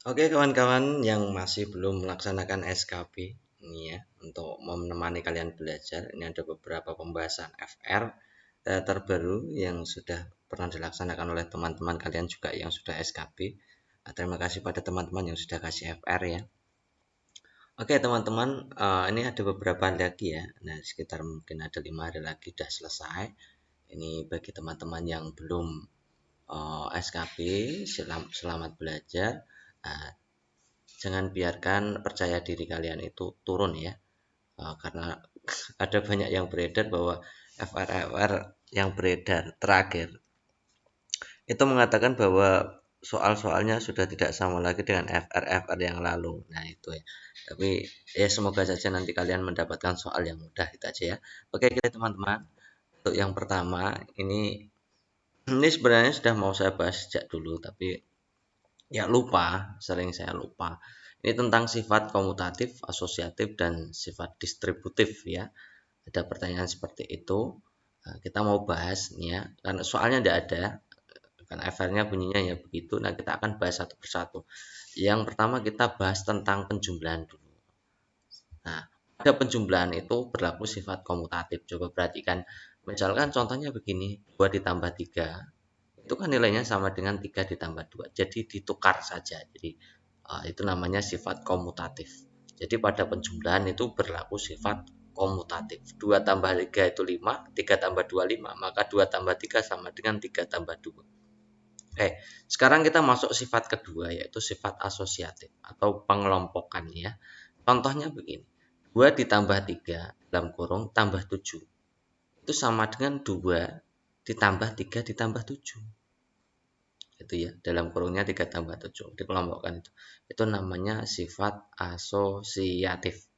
Oke kawan-kawan yang masih belum melaksanakan SKP ini ya, untuk menemani kalian belajar, ini ada beberapa pembahasan FR terbaru yang sudah pernah dilaksanakan oleh teman-teman kalian juga yang sudah SKP. Terima kasih pada teman-teman yang sudah kasih FR ya. Oke teman-teman, ini ada beberapa lagi ya. Nah, sekitar mungkin ada 5 hari lagi sudah selesai. Ini bagi teman-teman yang belum SKP, selamat belajar. Nah, jangan biarkan percaya diri kalian itu turun ya, karena ada banyak yang beredar bahwa FR yang beredar terakhir itu mengatakan bahwa soal-soalnya sudah tidak sama lagi dengan FR yang lalu. Nah itu ya, tapi ya semoga saja nanti kalian mendapatkan soal yang mudah itu aja ya. Oke kita teman-teman, untuk yang pertama ini sebenarnya sudah mau saya bahas sejak dulu, tapi ya sering saya lupa. Ini tentang sifat komutatif, asosiatif, dan sifat distributif ya. Ada pertanyaan seperti itu. Nah, kita mau bahas nih ya, karena soalnya tidak ada, kan FR-nya bunyinya ya begitu. Nah, kita akan bahas satu persatu. Yang pertama kita bahas tentang penjumlahan dulu. Nah, pada penjumlahan itu berlaku sifat komutatif. Coba perhatikan, misalkan contohnya begini, 2 ditambah 3 itu kan nilainya sama dengan 3 ditambah 2, jadi ditukar saja. Jadi itu namanya sifat komutatif. Jadi pada penjumlahan itu berlaku sifat komutatif. 2 tambah 3 itu 5, 3 tambah 2 5, maka 2 tambah 3 sama dengan 3 tambah 2. Sekarang kita masuk sifat kedua, yaitu sifat asosiatif atau pengelompokan ya. Contohnya begini, 2 ditambah 3 dalam kurung tambah 7 itu sama dengan 2 ditambah 3 ditambah 7. Itu ya, dalam kurungnya 3 tambah 7 dikelompokkan, itu namanya sifat asosiatif.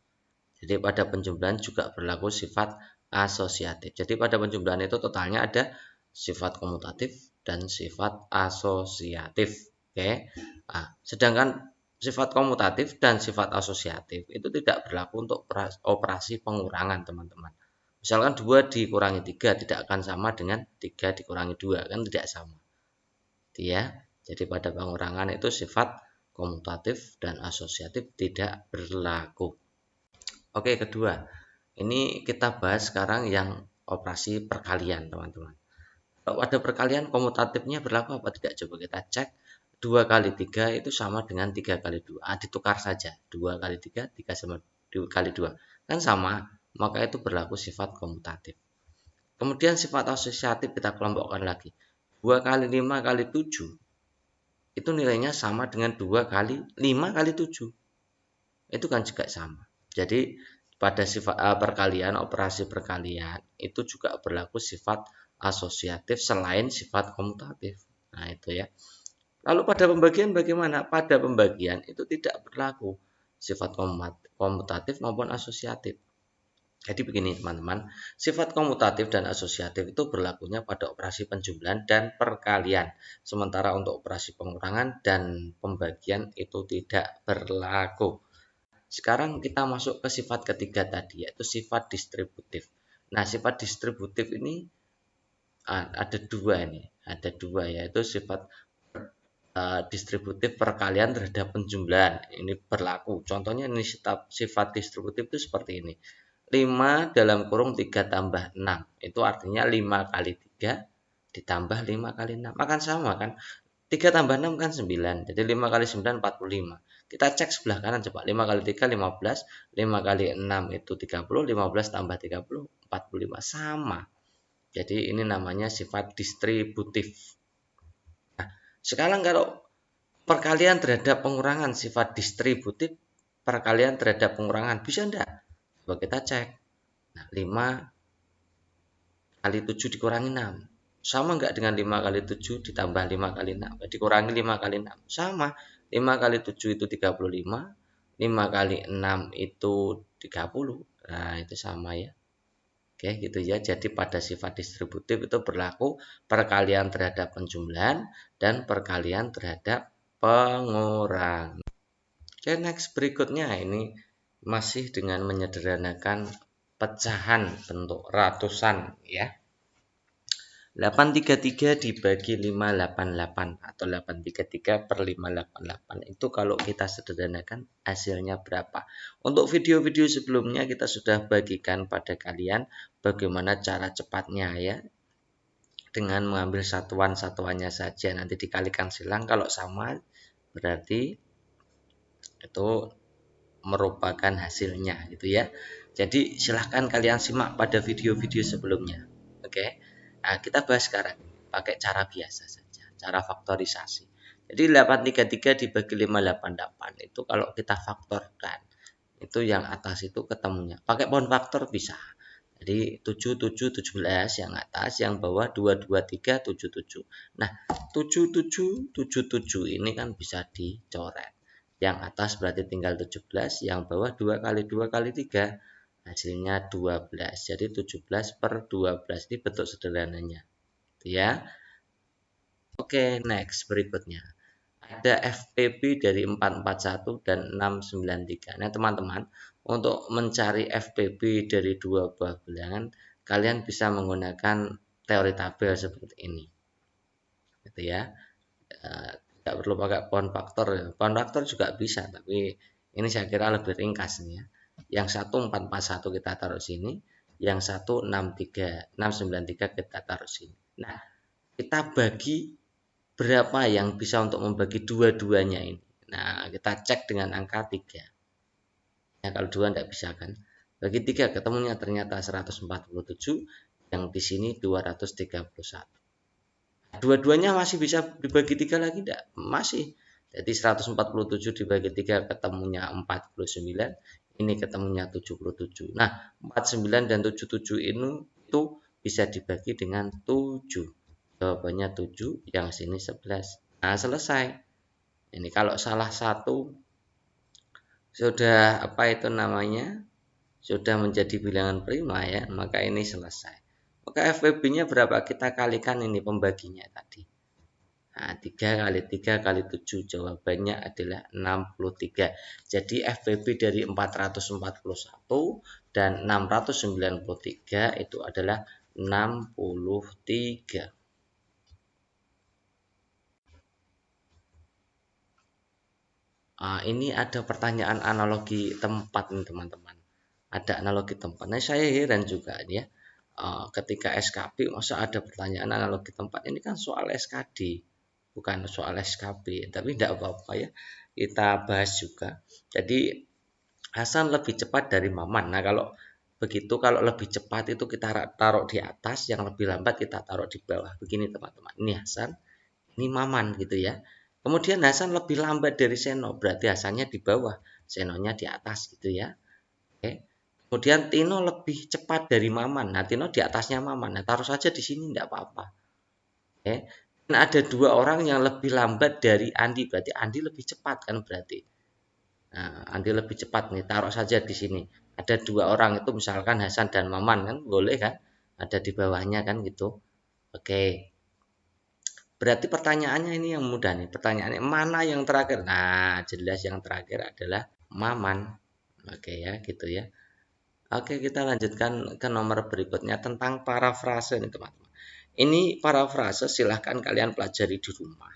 Jadi pada penjumlahan juga berlaku sifat asosiatif. Jadi pada penjumlahan itu totalnya ada sifat komutatif dan sifat asosiatif. Oke. Nah, sedangkan sifat komutatif dan sifat asosiatif itu tidak berlaku untuk operasi pengurangan, teman-teman. Misalkan 2 dikurangi 3 tidak akan sama dengan 3 dikurangi 2, kan tidak sama. Ya. Jadi pada pengurangan itu sifat komutatif dan asosiatif tidak berlaku. Oke, kedua, ini kita bahas sekarang yang operasi perkalian, teman-teman. Kalau ada perkalian, komutatifnya berlaku apa tidak? Coba kita cek. 2 kali 3 itu sama dengan 3 kali 2. Ditukar saja. 2 kali 3, 3 sama 2 kali 2. Kan sama, maka itu berlaku sifat komutatif. Kemudian sifat asosiatif kita kelompokkan lagi. 2 kali 5 kali 7 itu nilainya sama dengan 2 kali 5 kali 7. Itu kan juga sama. Jadi pada sifat perkalian, operasi perkalian itu juga berlaku sifat asosiatif selain sifat komutatif. Nah itu ya. Lalu pada pembagian bagaimana? Pada pembagian itu tidak berlaku sifat komutatif maupun asosiatif. Jadi begini teman-teman, sifat komutatif dan asosiatif itu berlakunya pada operasi penjumlahan dan perkalian. Sementara untuk operasi pengurangan dan pembagian itu tidak berlaku. Sekarang kita masuk ke sifat ketiga tadi, yaitu sifat distributif. Nah, sifat distributif ini ada dua yaitu sifat distributif perkalian terhadap penjumlahan. Ini berlaku. Contohnya ini sifat distributif itu seperti ini. 5 dalam kurung 3 tambah 6. Itu artinya 5 kali 3 ditambah 5 kali 6. Akan sama kan? 3 tambah 6 kan 9. Jadi 5 kali 9 45. Kita cek sebelah kanan coba. 5 kali 3 15. 5 kali 6 itu 30. 15 tambah 30 45. Sama. Jadi ini namanya sifat distributif. Nah, sekarang kalau perkalian terhadap pengurangan sifat distributif, perkalian terhadap pengurangan bisa enggak? Coba kita cek. Nah, 5 kali 7 dikurangi 6. Sama enggak dengan 5 kali 7 ditambah 5 kali 6? Dikurangi 5 kali 6. Sama. 5 kali 7 itu 35. 5 kali 6 itu 30. Nah, itu sama ya. Oke, gitu ya. Jadi pada sifat distributif itu berlaku perkalian terhadap penjumlahan dan perkalian terhadap pengurangan. Oke, next berikutnya ini masih dengan menyederhanakan pecahan bentuk ratusan ya. 833 dibagi 588 atau 833 per 588 itu kalau kita sederhanakan hasilnya berapa. Untuk video-video sebelumnya kita sudah bagikan pada kalian bagaimana cara cepatnya ya, dengan mengambil satuan-satuannya saja, nanti dikalikan silang, kalau sama berarti itu merupakan hasilnya gitu ya. Jadi silahkan kalian simak pada video-video sebelumnya. Oke. Nah, kita bahas sekarang pakai cara biasa saja, cara faktorisasi. Jadi 833 dibagi 588 itu kalau kita faktorkan, itu yang atas itu ketemunya. Pakai pohon faktor bisa. Jadi 7717 yang atas, yang bawah 22377. Nah, 7777 ini kan bisa dicoret. Yang atas berarti tinggal 17, yang bawah 2 kali 2 kali 3 hasilnya 12. Jadi 17 per 12 ini bentuk sederhananya. Ya. Oke, next berikutnya. Ada FPB dari 441 dan 693. Nah, teman-teman, untuk mencari FPB dari dua buah bilangan, kalian bisa menggunakan teori tabel seperti ini. Gitu ya. Tidak perlu pakai pohon faktor. Pohon faktor juga bisa, tapi ini saya kira lebih ringkas nih ya. Yang satu 441 kita taruh sini, yang satu 693 kita taruh sini. Nah, kita bagi berapa yang bisa untuk membagi dua-duanya ini. Nah, kita cek dengan angka 3. Ya, kalau 2 tidak bisa kan. Bagi 3 ketemunya ternyata 147, yang di sini 231. Dua-duanya masih bisa dibagi 3 lagi tidak? Masih. Jadi 147 dibagi 3 ketemunya 49, ini ketemunya 77. Nah, 49 dan 77 ini itu bisa dibagi dengan 7. Jawabannya 7, yang sini 11. Nah, selesai. Ini kalau salah satu sudah apa itu namanya? Sudah menjadi bilangan prima ya, maka ini selesai. Maka FPB-nya berapa? Kita kalikan ini pembaginya tadi. Nah, 3 kali 3 kali 7 jawabannya adalah 63. Jadi FPB dari 441 dan 693 itu adalah 63. Ini ada pertanyaan analogi tempat nih teman-teman. Ada analogi tempat. Nah, saya heran juga ya. Ketika SKP masa ada pertanyaan analogi tempat. Ini kan soal SKD, bukan soal SKP. Tapi tidak apa-apa ya. Kita bahas juga. Jadi Hasan lebih cepat dari Maman. Nah, kalau begitu, kalau lebih cepat itu kita taruh di atas, yang lebih lambat kita taruh di bawah. Begini teman-teman. Ini Hasan, ini Maman gitu ya. Kemudian Hasan lebih lambat dari Seno, berarti Hasannya di bawah, Senonya di atas gitu ya. Oke. Kemudian Tino lebih cepat dari Maman. Nah, Tino di atasnya Maman. Nah, taruh saja di sini tidak apa-apa. Oke. Nah, ada dua orang yang lebih lambat dari Andi, berarti Andi lebih cepat kan berarti. Nah, Andi lebih cepat nih, taruh saja di sini. Ada dua orang itu misalkan Hasan dan Maman kan, boleh kan? Ada di bawahnya kan gitu. Oke. Berarti pertanyaannya ini yang mudah nih. Pertanyaannya mana yang terakhir? Nah, jelas yang terakhir adalah Maman. Oke ya, gitu ya. Oke, kita lanjutkan ke nomor berikutnya tentang parafrase nih teman-teman. Ini parafrase silahkan kalian pelajari di rumah.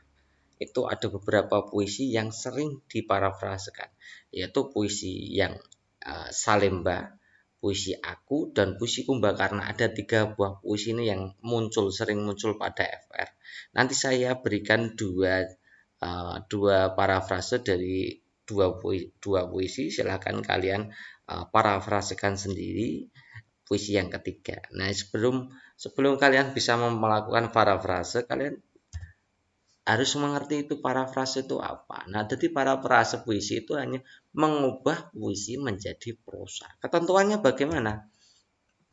Itu ada beberapa puisi yang sering diparafrasekan, yaitu puisi yang Salemba, puisi Aku, dan puisi Kumba, karena ada 3 buah puisi ini yang sering muncul pada FR. Nanti saya berikan dua parafrase dari dua puisi, silahkan kalian parafrasekan sendiri puisi yang ketiga. Nah, sebelum kalian bisa melakukan parafrase, kalian harus mengerti itu parafrase itu apa. Nah, jadi parafrase puisi itu hanya mengubah puisi menjadi prosa. Ketentuannya bagaimana?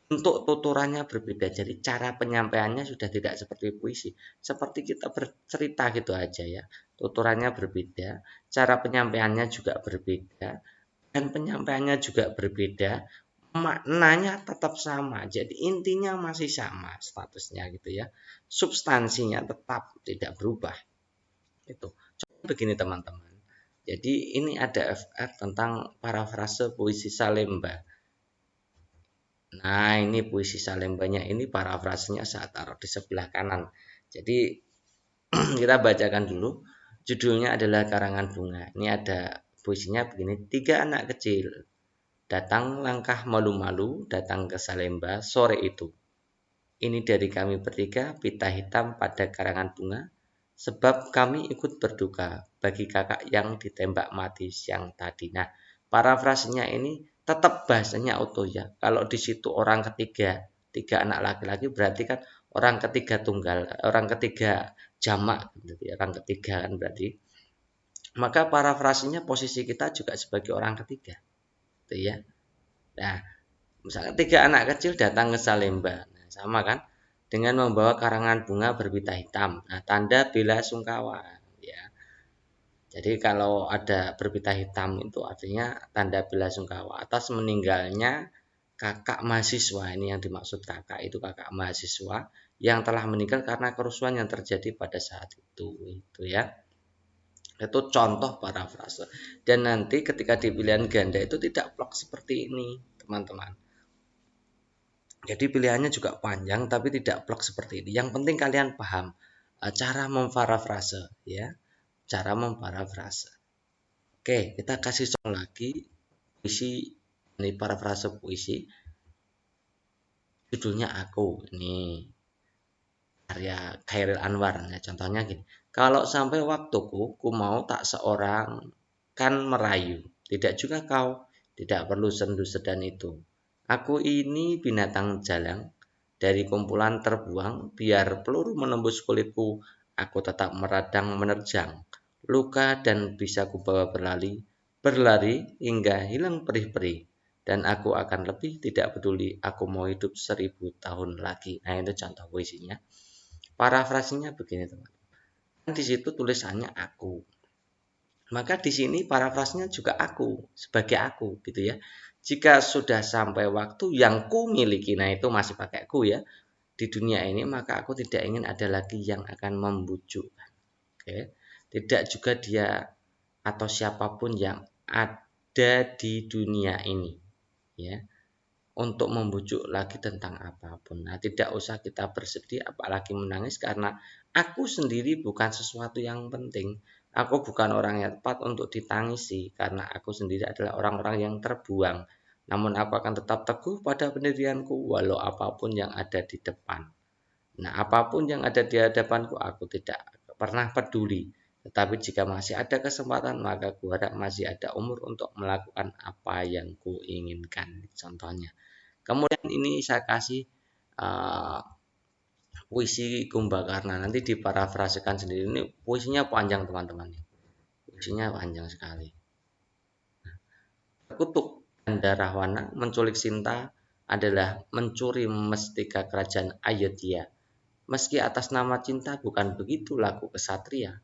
Untuk tuturannya berbeda, jadi cara penyampaiannya sudah tidak seperti puisi, seperti kita bercerita gitu aja ya. Tuturannya berbeda, cara penyampaiannya juga berbeda, dan penyampaiannya juga berbeda, maknanya tetap sama, jadi intinya masih sama statusnya gitu ya, substansinya tetap tidak berubah. Itu coba begini teman-teman, jadi ini ada FR tentang parafrase puisi Salemba. Nah, ini puisi Salembanya, ini parafrasenya saya taruh di sebelah kanan. Jadi kita bacakan dulu. Judulnya adalah Karangan Bunga. Ini ada puisinya begini. 3 anak kecil datang langkah malu-malu datang ke Salemba sore itu. Ini dari kami bertiga, pita hitam pada karangan bunga, sebab kami ikut berduka bagi kakak yang ditembak mati siang tadi. Nah, parafrasenya ini tetap bahasanya utuh ya. Kalau di situ orang ketiga, 3 anak laki-laki berarti kan orang ketiga tunggal, orang ketiga jamak, gitu ya, orang ketiga kan berarti. Maka parafrasenya posisi kita juga sebagai orang ketiga, gitu ya. Nah, misalnya 3 anak kecil datang ke Salemba, nah, sama kan? Dengan membawa karangan bunga berpita hitam, nah, tanda bela sungkawa. Ya, jadi kalau ada berpita hitam itu artinya tanda bela sungkawa atas meninggalnya kakak mahasiswa. Ini yang dimaksud kakak itu kakak mahasiswa yang telah meninggal karena kerusuhan yang terjadi pada saat itu ya. Itu contoh parafrase. Dan nanti ketika di pilihan ganda itu tidak plak seperti ini, teman-teman. Jadi pilihannya juga panjang tapi tidak plek seperti ini. Yang penting kalian paham cara memparafrase ya, cara memparafrase. Oke, kita kasih contoh lagi puisi, ini parafrase puisi judulnya Aku. Ini karya Khairil Anwar. Nah, contohnya gini. Kalau sampai waktuku, ku mau tak seorang kan merayu. Tidak juga kau, tidak perlu sendu sedan itu. Aku ini binatang jalang, dari kumpulan terbuang, biar peluru menembus kulitku, aku tetap meradang menerjang. Luka dan bisa kubawa berlari, berlari hingga hilang perih-perih. Dan aku akan lebih tidak peduli, aku mau hidup 1000 tahun lagi. Nah, itu contoh puisinya. Parafrasinya begini, teman. Di situ tulisannya aku. Maka di sini parafrasnya juga aku, sebagai aku gitu ya. Jika sudah sampai waktu yang ku miliki, nah itu masih pakai ku ya. Di dunia ini maka aku tidak ingin ada lagi yang akan membujuk. Oke. Tidak juga dia atau siapapun yang ada di dunia ini ya untuk membujuk lagi tentang apapun. Nah, tidak usah kita bersedih apalagi menangis karena aku sendiri bukan sesuatu yang penting. Aku bukan orang yang tepat untuk ditangisi karena aku sendiri adalah orang-orang yang terbuang. Namun aku akan tetap teguh pada pendirianku walau apapun yang ada di depan. Nah, apapun yang ada di hadapanku aku tidak pernah peduli. Tetapi jika masih ada kesempatan maka kuharap masih ada umur untuk melakukan apa yang kuinginkan. Contohnya. Kemudian ini saya kasih uh, puisi Kumbakarna, nanti diparafrasekan sendiri. Ini puisinya panjang teman-teman. Puisinya panjang sekali. Kutuk Ganda Rahwana menculik Sinta adalah mencuri mestika kerajaan Ayodhya. Meski atas nama cinta bukan begitu laku kesatria.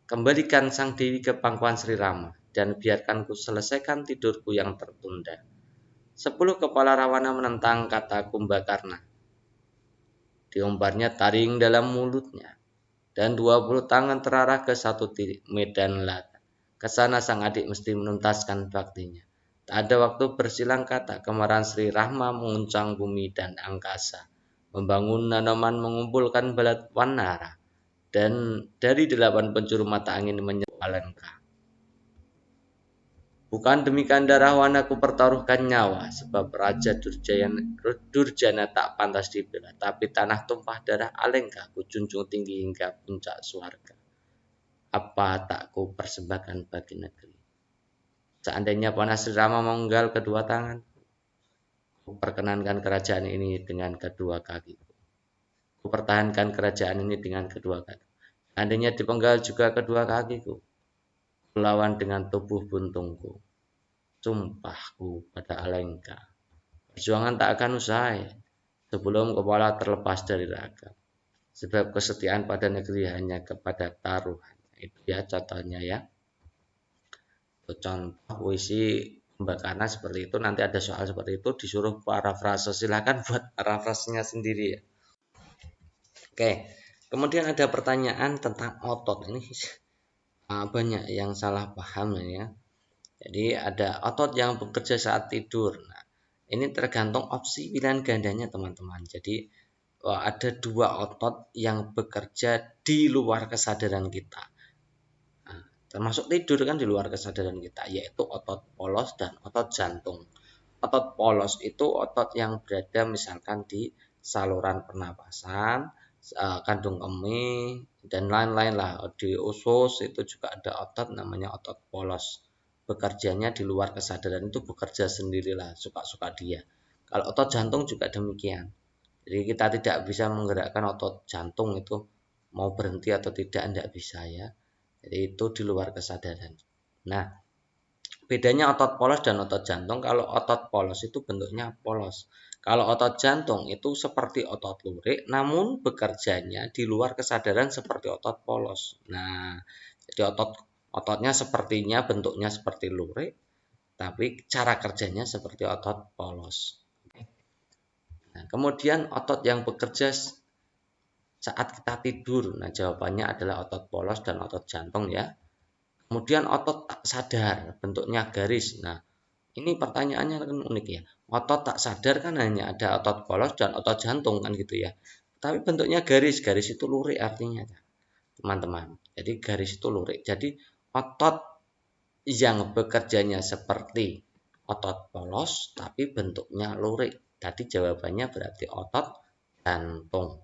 Kembalikan sang dewi ke pangkuan Sri Rama dan biarkan ku selesaikan tidurku yang tertunda. 10 kepala Rawana menentang kata Kumbakarna. Diumbarnya taring dalam mulutnya, dan 20 tangan terarah ke satu titik medan lata. Kesana sang adik mesti menuntaskan baktinya. Tak ada waktu bersilang kata, kemarahan Sri Rahma menguncang bumi dan angkasa. Membangun nanaman mengumpulkan balat wanara, dan dari 8 penjuru mata angin menyeru Alengka. Bukan demikian Rahwana ku pertaruhkan nyawa, sebab Raja Durjana tak pantas dibela, tapi tanah tumpah darah Alengka ku junjung tinggi hingga puncak surga. Apa tak ku persembahkan bagi negeri? Seandainya panas Sri Rama menggal kedua tangan, ku perkenankan kerajaan ini dengan kedua kaki. Ku pertahankan kerajaan ini dengan kedua kaki. Seandainya dipenggal juga kedua kakiku, ku lawan dengan tubuh buntungku. Sumpahku pada Alengka, perjuangan tak akan usai sebelum kepala terlepas dari raga. Sebab kesetiaan pada negeri hanya kepada taruhan. Itu ya contohnya ya. Itu contoh puisi Mbak Kana seperti itu. Nanti ada soal seperti itu disuruh parafrase. Silakan buat parafrasenya sendiri ya. Oke. Kemudian ada pertanyaan tentang otot. Ini banyak yang salah paham ya. Jadi ada otot yang bekerja saat tidur. Nah, Ini tergantung opsi pilihan gandanya teman-teman. Jadi ada 2 otot yang bekerja di luar kesadaran kita. Nah, termasuk tidur kan di luar kesadaran kita, yaitu otot polos dan otot jantung. Otot polos itu otot yang berada misalkan di saluran pernapasan, kandung kemih, dan lain-lain lah. Di usus itu juga ada otot namanya otot polos. Bekerjanya di luar kesadaran, itu bekerja sendirilah, suka-suka dia. Kalau otot jantung juga demikian. Jadi kita tidak bisa menggerakkan otot jantung itu mau berhenti atau tidak bisa ya. Jadi itu di luar kesadaran. Nah, bedanya otot polos dan otot jantung, kalau otot polos itu bentuknya polos. Kalau otot jantung itu seperti otot lurik, namun bekerjanya di luar kesadaran seperti otot polos. Nah, jadi ototnya sepertinya bentuknya seperti lurik, tapi cara kerjanya seperti otot polos. Nah, kemudian otot yang bekerja saat kita tidur, nah jawabannya adalah otot polos dan otot jantung ya. Kemudian otot tak sadar, bentuknya garis. Nah, ini pertanyaannya kan unik ya. Otot tak sadar kan hanya ada otot polos dan otot jantung kan gitu ya. Tapi bentuknya garis, garis itu lurik artinya, teman-teman. Jadi garis itu lurik. Jadi otot yang bekerjanya seperti otot polos tapi bentuknya lurik. Tadi jawabannya berarti otot jantung.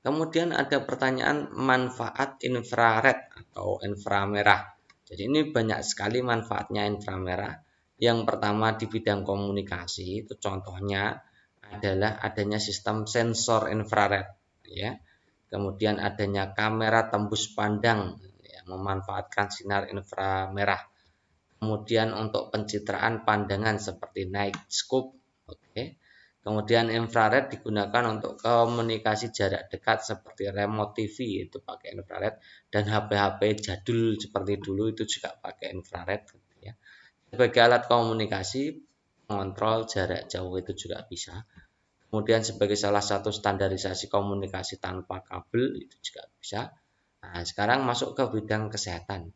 Kemudian ada pertanyaan manfaat infrared atau inframerah. Jadi ini banyak sekali manfaatnya inframerah. Yang pertama di bidang komunikasi, itu contohnya adalah adanya sistem sensor infrared ya. Kemudian adanya kamera tembus pandang ya, memanfaatkan sinar inframerah. Kemudian untuk pencitraan pandangan seperti night scope, oke. Kemudian infrared digunakan untuk komunikasi jarak dekat seperti remote TV, itu pakai infrared, dan HP-HP jadul seperti dulu itu juga pakai infrared ya. Sebagai alat komunikasi mengontrol jarak jauh itu juga bisa. Kemudian sebagai salah satu standarisasi komunikasi tanpa kabel itu juga bisa. Nah, sekarang masuk ke bidang kesehatan.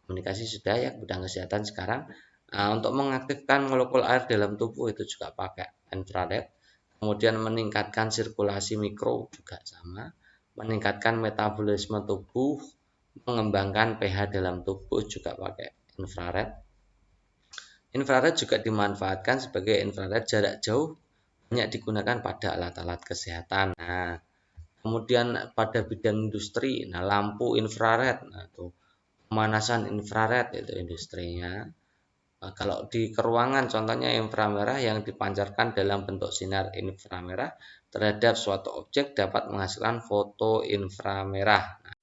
Komunikasi sudah ya, bidang kesehatan sekarang. Untuk mengaktifkan molekul air dalam tubuh itu juga pakai infrared. Kemudian meningkatkan sirkulasi mikro juga sama. Meningkatkan metabolisme tubuh, mengembangkan pH dalam tubuh juga pakai infrared. Infrared juga dimanfaatkan sebagai infrared jarak jauh, banyak digunakan pada alat-alat kesehatan. Nah, kemudian pada bidang industri, nah lampu infrared, nah tuh pemanasan infrared itu industrinya. Nah, kalau di keruangan contohnya inframerah yang dipancarkan dalam bentuk sinar inframerah terhadap suatu objek dapat menghasilkan foto inframerah. Nah,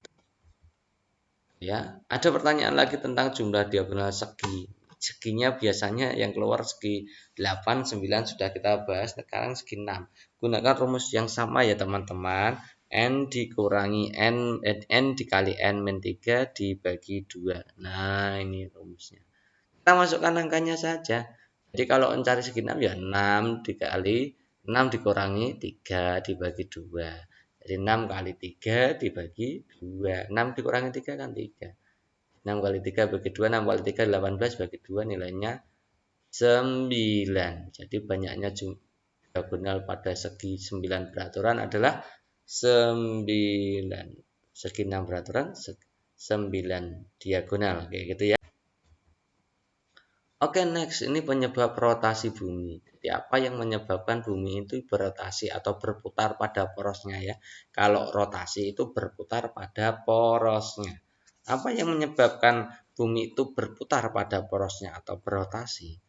ya, ada pertanyaan lagi tentang jumlah diagonal segi. Seginya biasanya yang keluar segi 8, 9 sudah kita bahas, sekarang segi 6. Gunakan rumus yang sama ya teman-teman. N dikurangi N dikali N min 3 dibagi 2. Nah, ini rumusnya. Kita masukkan angkanya saja. Jadi kalau mencari segi 6 ya 6 dikali 6 dikurangi 3 dibagi 2. Jadi 6 kali 3 dibagi 2. 6 dikurangi 3 kan 3. 6 kali 3 bagi 2, 6 kali 3 18 bagi 2 nilainya 9. Jadi banyaknya diagonal pada segi 9 beraturan adalah 9. Segi 6 beraturan 9 diagonal kayak gitu ya. Oke, next, ini penyebab rotasi bumi. Jadi apa yang menyebabkan bumi itu berotasi atau berputar pada porosnya ya? Kalau rotasi itu berputar pada porosnya. Apa yang menyebabkan bumi itu berputar pada porosnya atau berotasi?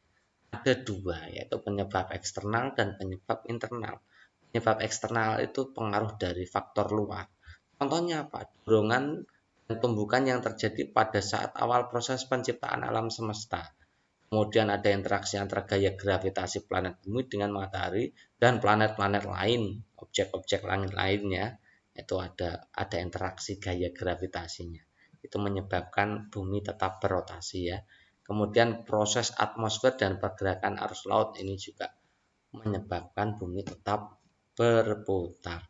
Ada 2, yaitu penyebab eksternal dan penyebab internal. Penyebab eksternal itu pengaruh dari faktor luar. Contohnya apa? Dorongan dan tumbukan yang terjadi pada saat awal proses penciptaan alam semesta. Kemudian ada interaksi antara gaya gravitasi planet bumi dengan matahari dan planet-planet lain, objek-objek langit lainnya, itu ada interaksi gaya gravitasinya. Itu menyebabkan bumi tetap berotasi ya. Kemudian proses atmosfer dan pergerakan arus laut ini juga menyebabkan bumi tetap berputar.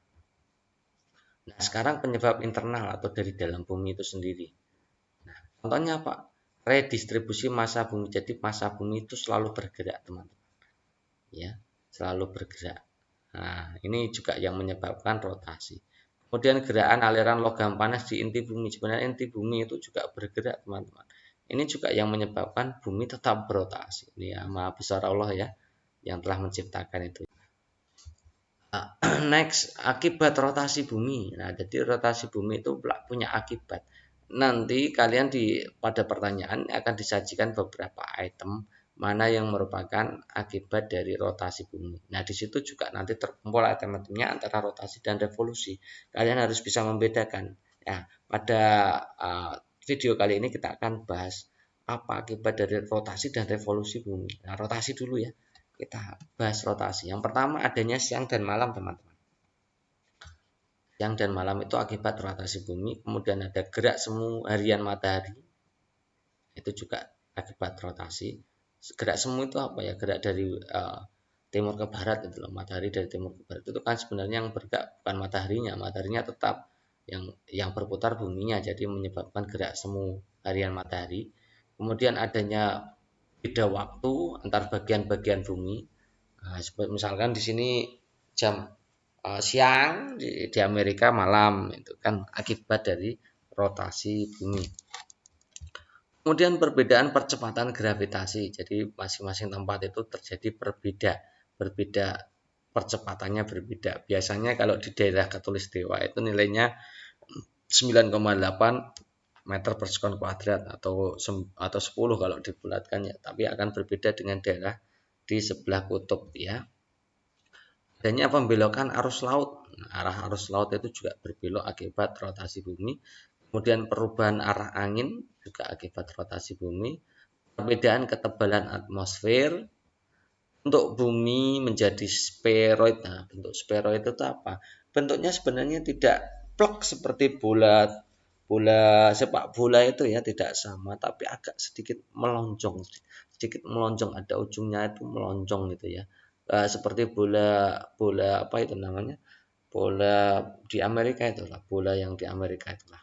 Nah, sekarang penyebab internal atau dari dalam bumi itu sendiri. Nah, contohnya apa? redistribusi massa bumi. Jadi massa bumi itu selalu bergerak, teman-teman. Ya, selalu bergerak. Nah, ini juga yang menyebabkan rotasi. Kemudian gerakan aliran logam panas di inti bumi. Sebenarnya inti bumi itu juga bergerak, teman-teman. Ini juga yang menyebabkan bumi tetap berotasi. Ini ya, Maha Besar Allah ya, yang telah menciptakan itu. Next, akibat rotasi bumi. Nah, jadi rotasi bumi itu punya akibat. Nanti kalian pada pertanyaan akan disajikan beberapa item mana yang merupakan akibat dari rotasi bumi. Nah, di situ juga nanti terkumpul item-itemnya antara rotasi dan revolusi. Kalian harus bisa membedakan. Ya, pada video kali ini kita akan bahas apa akibat dari rotasi dan revolusi bumi. Nah, rotasi dulu ya. Kita bahas rotasi. Yang pertama adanya siang dan malam, teman-teman. Siang dan malam itu akibat rotasi bumi. Kemudian ada gerak semu harian matahari. Itu juga akibat rotasi. Gerak semu itu apa ya? Gerak dari timur ke barat itu loh. Matahari dari timur ke barat itu kan sebenarnya yang bergerak bukan mataharinya. Mataharinya tetap yang berputar buminya. Jadi menyebabkan gerak semu harian matahari. Kemudian adanya beda waktu antar bagian-bagian bumi. Nah, misalkan di sini jam siang, di Amerika malam, itu kan akibat dari rotasi bumi. Kemudian perbedaan percepatan gravitasi. Jadi masing-masing tempat itu terjadi berbeda percepatannya berbeda. Biasanya kalau di daerah Katulistiwa itu nilainya 9,8 meter per sekon kuadrat atau 10 kalau dibulatkan ya, tapi akan berbeda dengan daerah di sebelah kutub ya. Adanya pembelokan arus laut. Nah, arah arus laut itu juga berbelok akibat rotasi bumi. Kemudian perubahan arah angin juga akibat rotasi bumi. Perbedaan ketebalan atmosfer. Bentuk bumi menjadi spheroid. Nah, bentuk spheroid itu apa? Bentuknya sebenarnya tidak plek seperti bola sepak bola itu ya, tidak sama, tapi agak sedikit melonjong, ada ujungnya itu melonjong gitu ya. Seperti bola apa itu namanya? Bola di Amerika itulah, bola yang di Amerika itulah.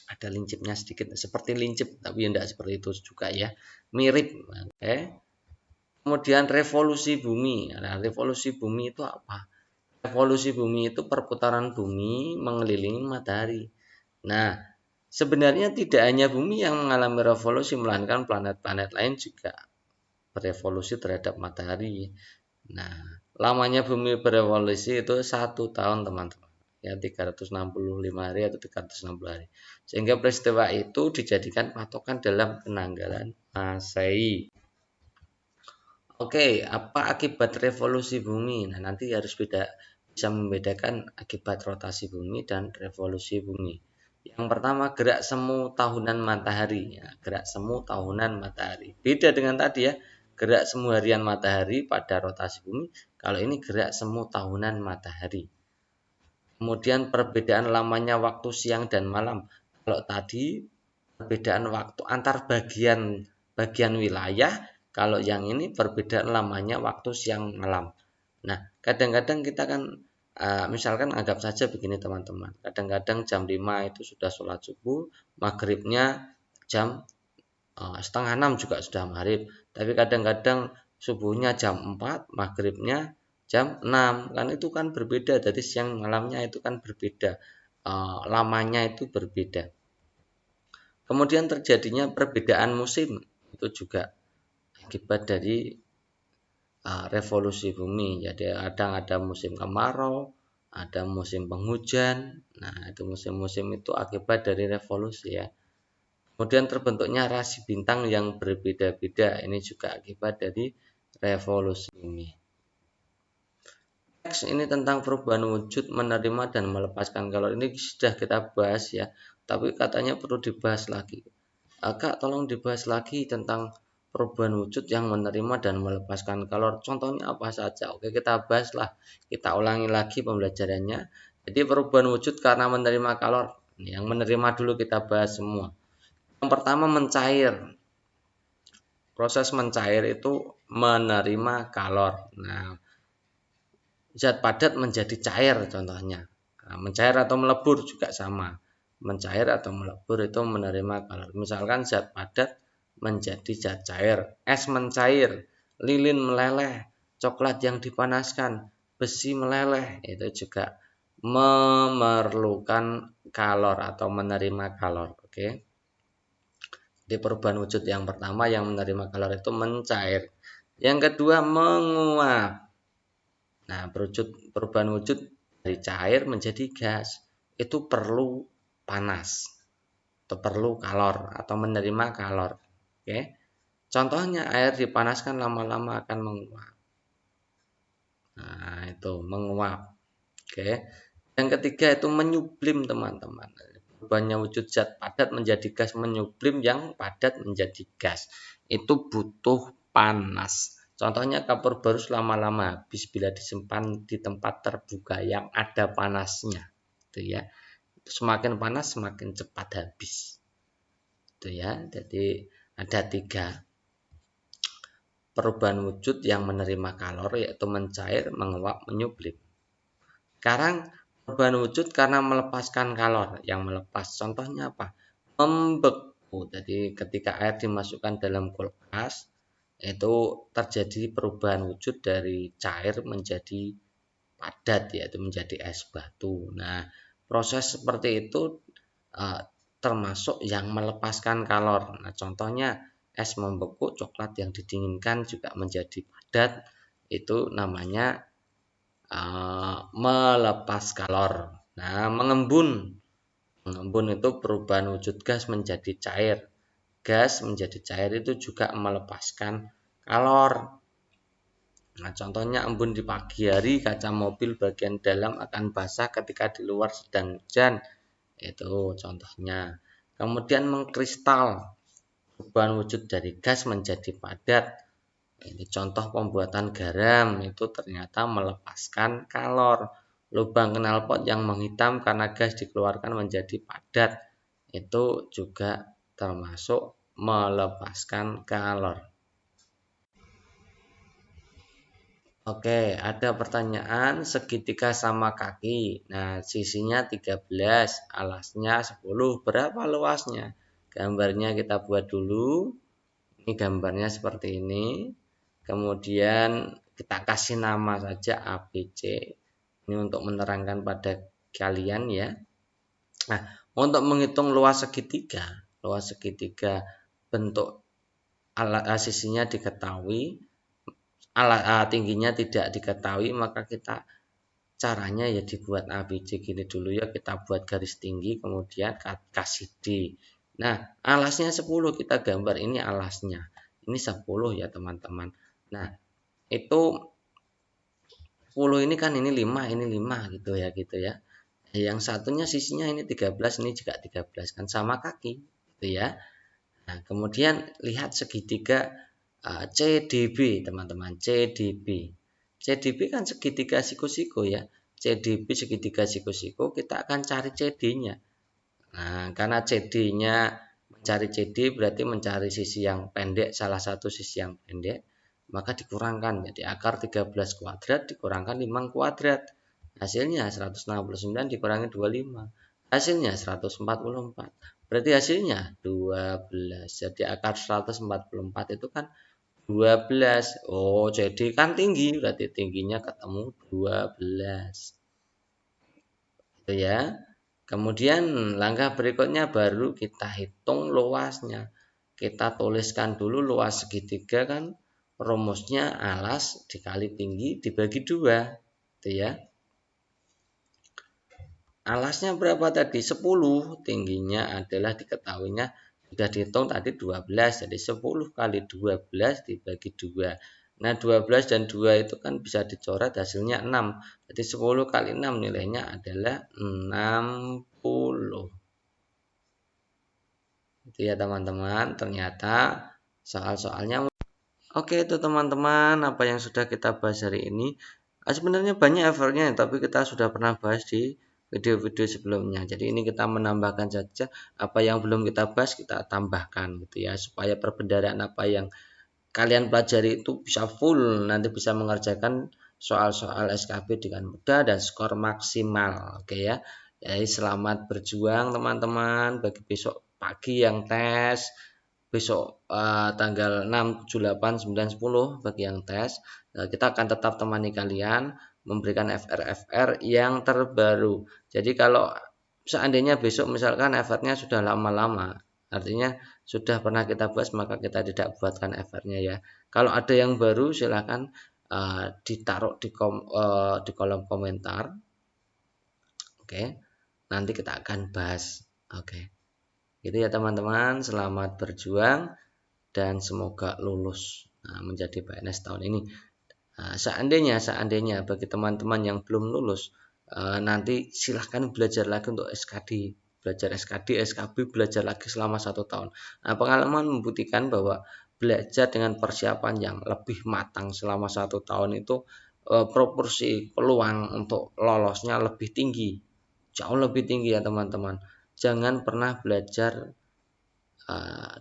Ada lincipnya sedikit, seperti lincip, tapi tidak seperti itu juga ya, mirip. Oke. Kemudian revolusi bumi. Nah, revolusi bumi itu apa? Revolusi bumi itu perputaran bumi mengelilingi matahari. Nah, sebenarnya tidak hanya bumi yang mengalami revolusi, melainkan planet-planet lain juga berevolusi terhadap matahari. Nah, lamanya bumi berevolusi itu 1 tahun, teman-teman. Ya, 365 hari atau 360 hari. Sehingga peristiwa itu dijadikan patokan dalam penanggalan Masehi. Oke, apa akibat revolusi bumi? Nah, nanti harus bisa membedakan akibat rotasi bumi dan revolusi bumi. Yang pertama, gerak semu tahunan matahari. Ya, gerak semu tahunan matahari. Beda dengan tadi ya, gerak semu harian matahari pada rotasi bumi. Kalau ini gerak semu tahunan matahari. Kemudian perbedaan lamanya waktu siang dan malam. Kalau tadi perbedaan waktu antar bagian wilayah. Kalau yang ini perbedaan lamanya waktu siang malam. Nah, kadang-kadang kita kan misalkan anggap saja begini teman-teman. Kadang-kadang jam 5 itu sudah sholat subuh, maghribnya jam setengah 6 juga sudah maghrib. Tapi kadang-kadang subuhnya jam 4, maghribnya jam 6. Kan itu kan berbeda. Jadi siang malamnya itu kan berbeda. Lamanya itu berbeda. Kemudian terjadinya perbedaan musim. Itu juga akibat dari revolusi bumi. Jadi kadang ada musim kemarau, ada musim penghujan. Nah, itu musim-musim itu akibat dari revolusi ya. Kemudian terbentuknya rasi bintang yang berbeda-beda. Ini juga akibat dari revolusi bumi. Next, ini tentang perubahan wujud, menerima dan melepaskan kalor. Ini sudah kita bahas ya, tapi katanya perlu dibahas lagi. Kak, tolong dibahas lagi tentang perubahan wujud yang menerima dan melepaskan kalor. Contohnya apa saja? Oke, kita bahas lah. Kita ulangi lagi pembelajarannya. Jadi perubahan wujud karena menerima kalor. Yang menerima dulu kita bahas semua. Yang pertama mencair. Proses mencair itu menerima kalor. Nah, zat padat menjadi cair contohnya. Nah, mencair atau melebur juga sama. Mencair atau melebur itu menerima kalor. Misalkan zat padat menjadi zat cair, es mencair, lilin meleleh, coklat yang dipanaskan, besi meleleh, itu juga memerlukan kalor atau menerima kalor. Oke. Di perubahan wujud yang pertama yang menerima kalor itu mencair. Yang kedua menguap. Nah, perubahan wujud dari cair menjadi gas itu perlu panas atau perlu kalor atau menerima kalor. Oke. Contohnya air dipanaskan lama-lama akan menguap. Nah, itu menguap. Oke. Yang ketiga itu menyublim, teman-teman. Perubahannya wujud zat padat menjadi gas, menyublim yang padat menjadi gas. Itu butuh panas. Contohnya kapur baru lama-lama habis bila disimpan di tempat terbuka yang ada panasnya. Itu ya. Semakin panas semakin cepat habis. Itu ya. Jadi ada 3 perubahan wujud yang menerima kalor, yaitu mencair, menguap, menyublim. Sekarang perubahan wujud karena melepaskan kalor, yang melepas contohnya apa? Membeku. Jadi ketika air dimasukkan dalam kulkas, itu terjadi perubahan wujud dari cair menjadi padat, yaitu menjadi es batu. Nah, proses seperti itu termasuk yang melepaskan kalor. Nah, contohnya es membeku, coklat yang didinginkan juga menjadi padat, itu namanya melepas kalor. Nah, mengembun itu perubahan wujud gas menjadi cair. Gas menjadi cair itu juga melepaskan kalor. Nah, contohnya embun di pagi hari, kaca mobil bagian dalam akan basah ketika di luar sedang hujan. Itu contohnya. Kemudian mengkristal, perubahan wujud dari gas menjadi padat. Ini contoh pembuatan garam, itu ternyata melepaskan kalor. Lubang knalpot yang menghitam karena gas dikeluarkan menjadi padat, itu juga termasuk melepaskan kalor. Oke, ada pertanyaan segitiga sama kaki. Nah, sisinya 13, alasnya 10. Berapa luasnya? Gambarnya kita buat dulu. Ini gambarnya seperti ini. Kemudian kita kasih nama saja ABC. Ini untuk menerangkan pada kalian ya. Nah, untuk menghitung luas segitiga bentuk sisinya diketahui, tingginya tidak diketahui, maka kita caranya ya dibuat ABC gini dulu ya, kita buat garis tinggi kemudian kasih D. Nah, alasnya 10, kita gambar ini alasnya. Ini 10 ya, teman-teman. Nah, itu 10 ini kan ini 5 gitu ya Yang satunya sisinya ini 13, ini juga 13 kan sama kaki gitu ya. Nah, kemudian lihat segitiga CDB, teman-teman. CDB kan segitiga siku-siku ya. CDB segitiga siku-siku, kita akan cari CD-nya. Nah, karena CD-nya mencari CD berarti mencari sisi yang pendek, salah satu sisi yang pendek, maka dikurangkan. Jadi akar 13 kuadrat dikurangkan 5 kuadrat. Hasilnya 169 dikurangi 25. Hasilnya 144. Berarti hasilnya 12. Jadi akar 144 itu kan 12. Oh, jadi kan tinggi, berarti tingginya ketemu 12. Itu ya. Kemudian langkah berikutnya baru kita hitung luasnya. Kita tuliskan dulu luas segitiga kan rumusnya alas dikali tinggi dibagi 2. Itu ya. Alasnya berapa tadi? 10. Tingginya adalah diketahuinya sudah dihitung tadi 12. Jadi 10 kali 12 dibagi 2. Nah, 12 dan 2 itu kan bisa dicoret, hasilnya 6. Jadi 10 kali 6 nilainya adalah 60. Itu ya, teman-teman. Ternyata soal-soalnya. Oke, itu teman-teman apa yang sudah kita bahas hari ini. Sebenarnya banyak effortnya, tapi kita sudah pernah bahas di video-video sebelumnya. Jadi ini kita menambahkan saja apa yang belum kita bahas, kita tambahkan gitu ya, supaya perbendaharaan apa yang kalian pelajari itu bisa full, nanti bisa mengerjakan soal-soal SKB dengan mudah dan skor maksimal. Oke ya. Jadi selamat berjuang teman-teman bagi besok pagi yang tes. besok tanggal 6, 7, 8, 9, 10 bagi yang tes, kita akan tetap temani kalian memberikan FR yang terbaru. Jadi kalau seandainya besok misalkan FR-nya sudah lama-lama, artinya sudah pernah kita bahas, maka kita tidak buatkan FR-nya ya. Kalau ada yang baru silahkan ditaruh di kolom komentar. Oke, nanti kita akan bahas. Oke. Gitu ya teman-teman, selamat berjuang dan semoga lulus menjadi PNS tahun ini. Seandainya bagi teman-teman yang belum lulus, nanti silahkan belajar lagi untuk SKD, belajar SKD, SKB, belajar lagi selama 1 tahun. Pengalaman membuktikan bahwa belajar dengan persiapan yang lebih matang selama 1 tahun itu proporsi peluang untuk lolosnya lebih tinggi, jauh lebih tinggi ya teman-teman. Jangan pernah belajar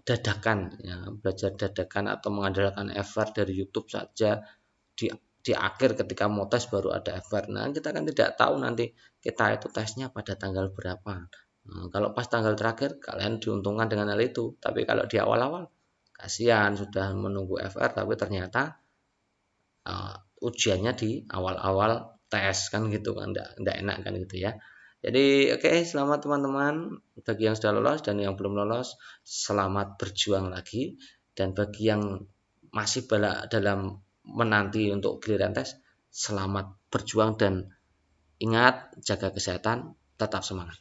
dadakan ya, belajar dadakan atau mengandalkan FR dari YouTube saja di akhir ketika mau tes baru ada FR. Nah, kita kan tidak tahu nanti kita itu tesnya pada tanggal berapa. Kalau pas tanggal terakhir kalian diuntungkan dengan hal itu, tapi kalau di awal-awal kasihan sudah menunggu FR tapi ternyata ujiannya di awal-awal tes kan gitu kan, enggak enak kan gitu ya. Jadi oke, selamat teman-teman bagi yang sudah lolos dan yang belum lolos, selamat berjuang lagi. Dan bagi yang masih dalam menanti untuk giliran tes, selamat berjuang dan ingat jaga kesehatan, tetap semangat.